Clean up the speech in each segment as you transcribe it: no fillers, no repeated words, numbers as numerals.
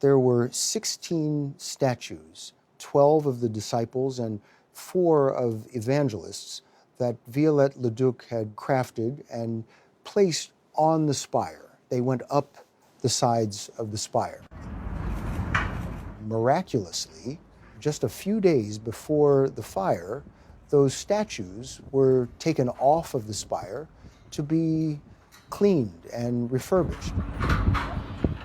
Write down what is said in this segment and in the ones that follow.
there were 16 statues, 12 of the disciples and 4 of evangelists that Viollet-le-Duc had crafted and placed on the spire. They went up the sides of the spire. Miraculously, just a few days before the fire, those statues were taken off of the spire to be cleaned and refurbished.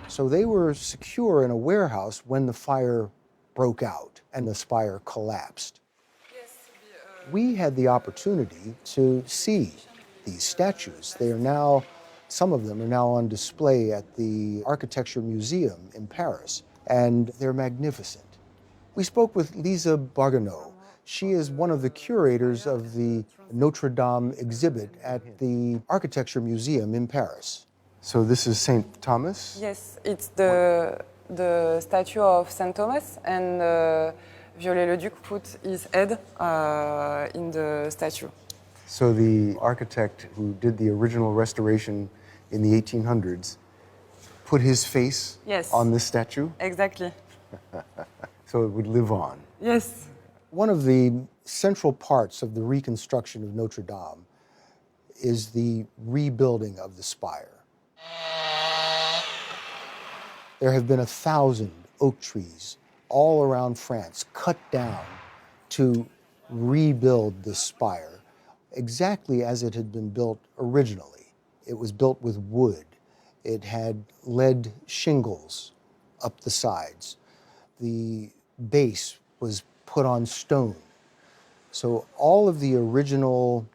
So they were secure in a warehouse when the fire broke out and the spire collapsed. We had the opportunity to see these statues. They are now, some of them are now on display at the Architecture Museum in Paris, and they're magnificent. We spoke with Lisa Barganeau. She is one of the curators of the Notre Dame exhibit at the Architecture Museum in Paris. So this is St. Thomas? Yes, it's the statue of St. Thomas, and Viollet-le-Duc put his head in the statue. So the architect who did the original restoration in the 1800s put his face on this statue? Exactly. So it would live on. Yes. One of the central parts of the reconstruction of Notre Dame is the rebuilding of the spire. There have been 1,000 oak trees all around France cut down to rebuild this spire exactly as it had been built originally. It was built with wood. It had lead shingles up the sides. The base was put on stone. So all of the original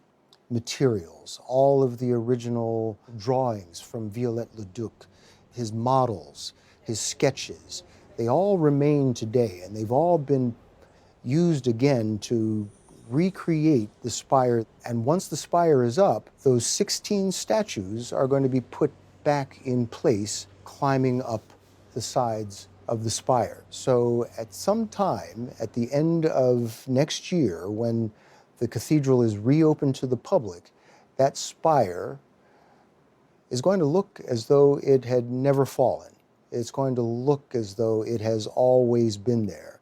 materials, all of the original drawings from Viollet-le-Duc, his models, his sketches, they all remain today, and they've all been used again to recreate the spire. And once the spire is up, those 16 statues are going to be put back in place, climbing up the sides of the spire. So at some time at the end of next year, when the cathedral is reopened to the public, that spire is going to look as though it had never fallen. It's going to look as though it has always been there.